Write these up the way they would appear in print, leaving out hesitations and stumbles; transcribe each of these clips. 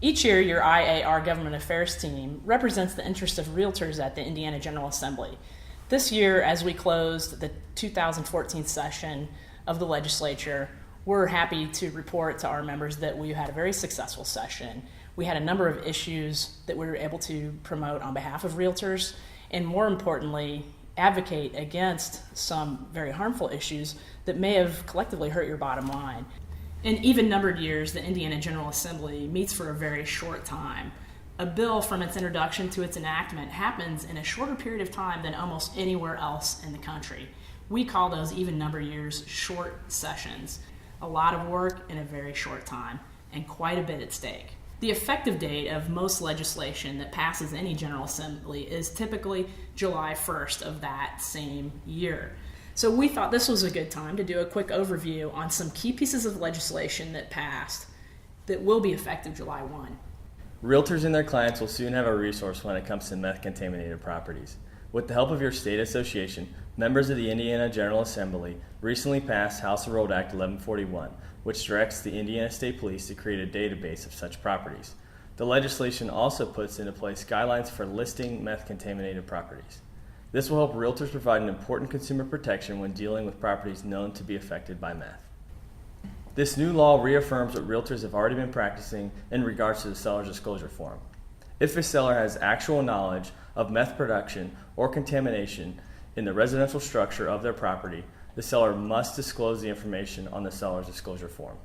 Each year, your IAR Government Affairs team represents the interests of realtors at the Indiana General Assembly. This year, as we closed the 2014 session of the legislature, we're happy to report to our members that we had a very successful session. We had a number of issues that we were able to promote on behalf of realtors, and more importantly, advocate against some very harmful issues that may have collectively hurt your bottom line. In even-numbered years, the Indiana General Assembly meets for a very short time. A bill from its introduction to its enactment happens in a shorter period of time than almost anywhere else in the country. We call those even-numbered years short sessions. A lot of work in a very short time, and quite a bit at stake. The effective date of most legislation that passes any General Assembly is typically July 1st of that same year. So we thought this was a good time to do a quick overview on some key pieces of legislation that passed that will be effective July 1. Realtors and their clients will soon have a resource when it comes to meth-contaminated properties. With the help of your state association, members of the Indiana General Assembly recently passed House Enrolled Act 1141, which directs the Indiana State Police to create a database of such properties. The legislation also puts into place guidelines for listing meth-contaminated properties. This will help realtors provide an important consumer protection when dealing with properties known to be affected by meth. This new law reaffirms what realtors have already been practicing in regards to the seller's disclosure form. If a seller has actual knowledge of meth production or contamination in the residential structure of their property, the seller must disclose the information on the seller's disclosure form.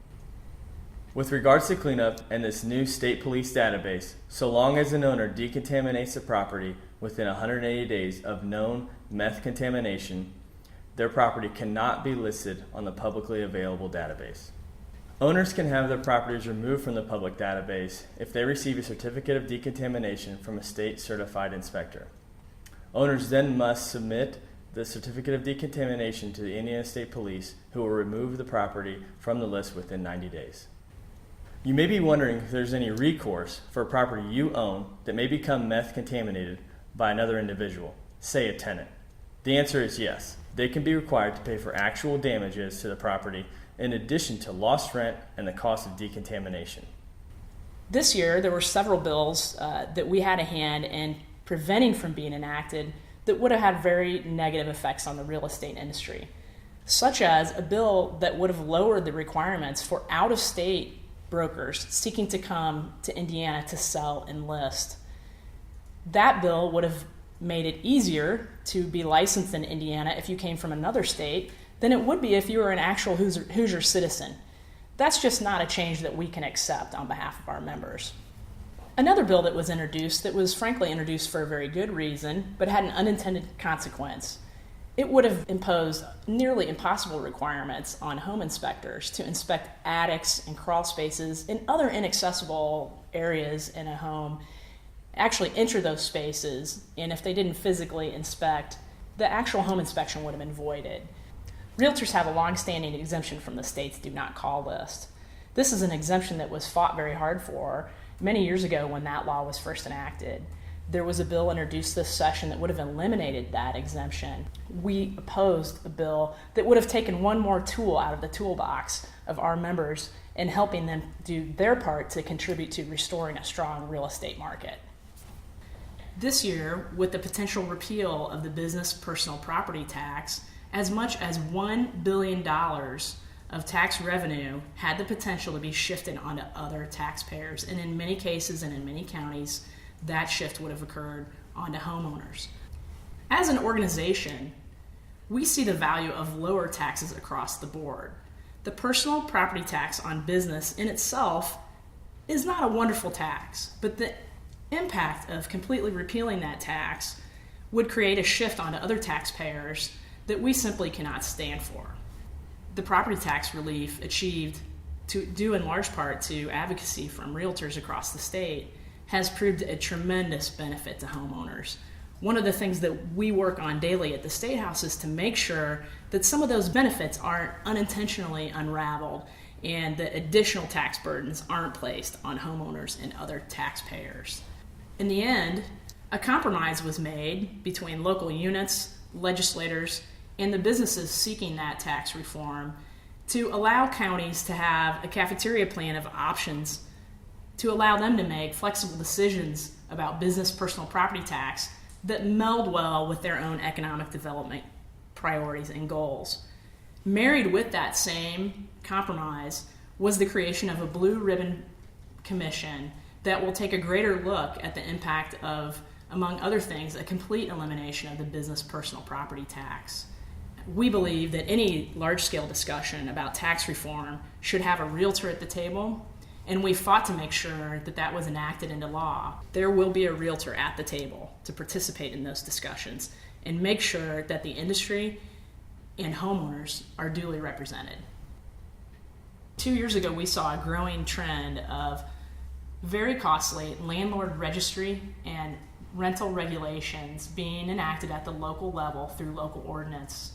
With regards to cleanup and this new state police database, so long as an owner decontaminates the property within 180 days of known meth contamination, their property cannot be listed on the publicly available database. Owners can have their properties removed from the public database if they receive a certificate of decontamination from a state certified inspector. Owners then must submit the certificate of decontamination to the Indiana State Police, who will remove the property from the list within 90 days. You may be wondering if there's any recourse for a property you own that may become meth contaminated by another individual, say a tenant. The answer is yes. They can be required to pay for actual damages to the property in addition to lost rent and the cost of decontamination. This year, there were several bills that we had a hand in preventing from being enacted that would have had very negative effects on the real estate industry, such as a bill that would have lowered the requirements for out-of-state brokers seeking to come to Indiana to sell and list. That bill would have made it easier to be licensed in Indiana if you came from another state than it would be if you were an actual Hoosier citizen. That's just not a change that we can accept on behalf of our members. Another bill that was introduced that was frankly introduced for a very good reason, but had an unintended consequence. It would have imposed nearly impossible requirements on home inspectors to inspect attics and crawl spaces and other inaccessible areas in a home, actually enter those spaces, and if they didn't physically inspect, the actual home inspection would have been voided. Realtors have a long-standing exemption from the state's do not call list. This is an exemption that was fought very hard for many years ago when that law was first enacted. There was a bill introduced this session that would have eliminated that exemption. We opposed a bill that would have taken one more tool out of the toolbox of our members in helping them do their part to contribute to restoring a strong real estate market. This year, with the potential repeal of the business personal property tax, as much as $1 billion of tax revenue had the potential to be shifted onto other taxpayers, and in many cases and in many counties, that shift would have occurred onto homeowners. As an organization, we see the value of lower taxes across the board. The personal property tax on business in itself is not a wonderful tax, but the impact of completely repealing that tax would create a shift onto other taxpayers that we simply cannot stand for. The property tax relief achieved due in large part to advocacy from realtors across the state has proved a tremendous benefit to homeowners. One of the things that we work on daily at the State House is to make sure that some of those benefits aren't unintentionally unraveled and that additional tax burdens aren't placed on homeowners and other taxpayers. In the end, a compromise was made between local units, legislators, and the businesses seeking that tax reform to allow counties to have a cafeteria plan of options to allow them to make flexible decisions about business personal property tax that meld well with their own economic development priorities and goals. Married with that same compromise was the creation of a blue ribbon commission that will take a greater look at the impact of, among other things, a complete elimination of the business personal property tax. We believe that any large-scale discussion about tax reform should have a realtor at the table, and we fought to make sure that that was enacted into law. There will be a realtor at the table to participate in those discussions and make sure that the industry and homeowners are duly represented. 2 years ago, we saw a growing trend of very costly landlord registry and rental regulations being enacted at the local level through local ordinance.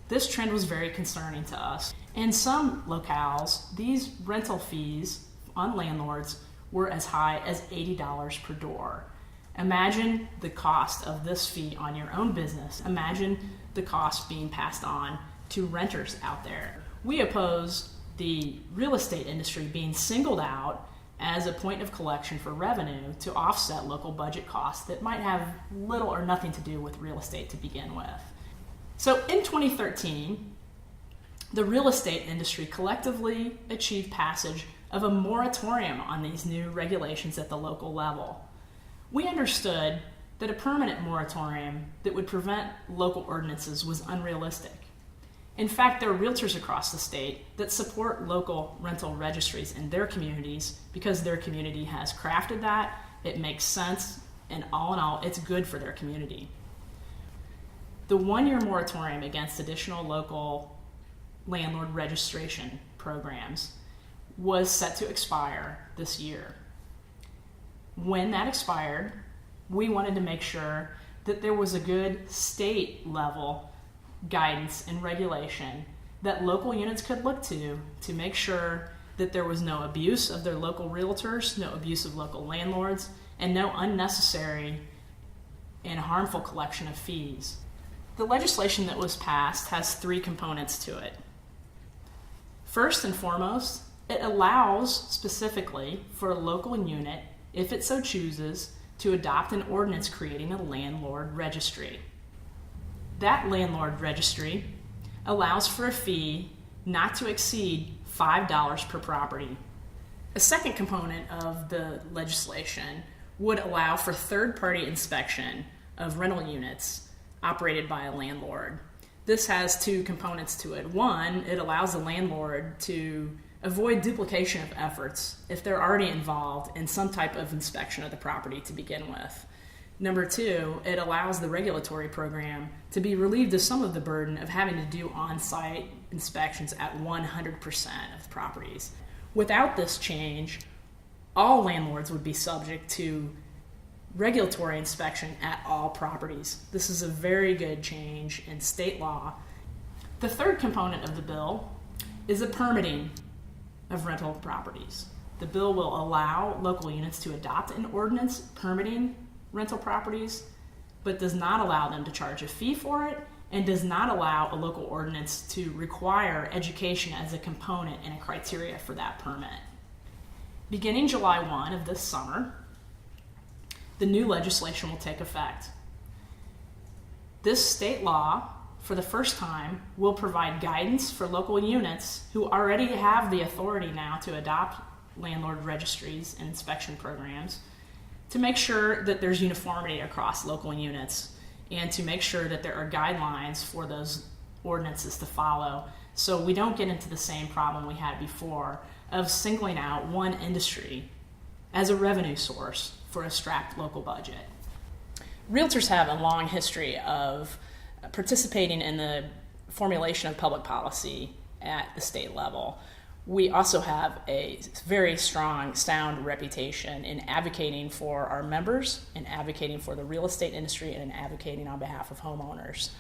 This trend was very concerning to us. In some locales, these rental fees on landlords were as high as $80 per door. Imagine the cost of this fee on your own business. Imagine the cost being passed on to renters out there. We oppose the real estate industry being singled out as a point of collection for revenue to offset local budget costs that might have little or nothing to do with real estate to begin with. So in 2013, the real estate industry collectively achieved passage of a moratorium on these new regulations at the local level. We understood that a permanent moratorium that would prevent local ordinances was unrealistic. In fact, there are realtors across the state that support local rental registries in their communities because their community has crafted that, it makes sense, and all in all, it's good for their community. The one-year moratorium against additional local landlord registration programs was set to expire this year. When that expired, we wanted to make sure that there was a good state-level guidance and regulation that local units could look to make sure that there was no abuse of their local realtors, no abuse of local landlords, and no unnecessary and harmful collection of fees. The legislation that was passed has three components to it. First and foremost, it allows specifically for a local unit, if it so chooses, to adopt an ordinance creating a landlord registry. That landlord registry allows for a fee not to exceed $5 per property. A second component of the legislation would allow for third-party inspection of rental units operated by a landlord. This has two components to it. One, it allows the landlord to avoid duplication of efforts if they're already involved in some type of inspection of the property to begin with. Number two, it allows the regulatory program to be relieved of some of the burden of having to do on-site inspections at 100% of properties. Without this change, all landlords would be subject to regulatory inspection at all properties. This is a very good change in state law. The third component of the bill is a permitting of rental properties. The bill will allow local units to adopt an ordinance permitting rental properties, but does not allow them to charge a fee for it and does not allow a local ordinance to require education as a component and a criteria for that permit. Beginning July 1 of this summer, the new legislation will take effect. This state law, for the first time, will provide guidance for local units who already have the authority now to adopt landlord registries and inspection programs to make sure that there's uniformity across local units and to make sure that there are guidelines for those ordinances to follow so we don't get into the same problem we had before of singling out one industry as a revenue source for a strapped local budget. Realtors have a long history of participating in the formulation of public policy at the state level. We also have a very strong, sound reputation in advocating for our members, in advocating for the real estate industry, and in advocating on behalf of homeowners.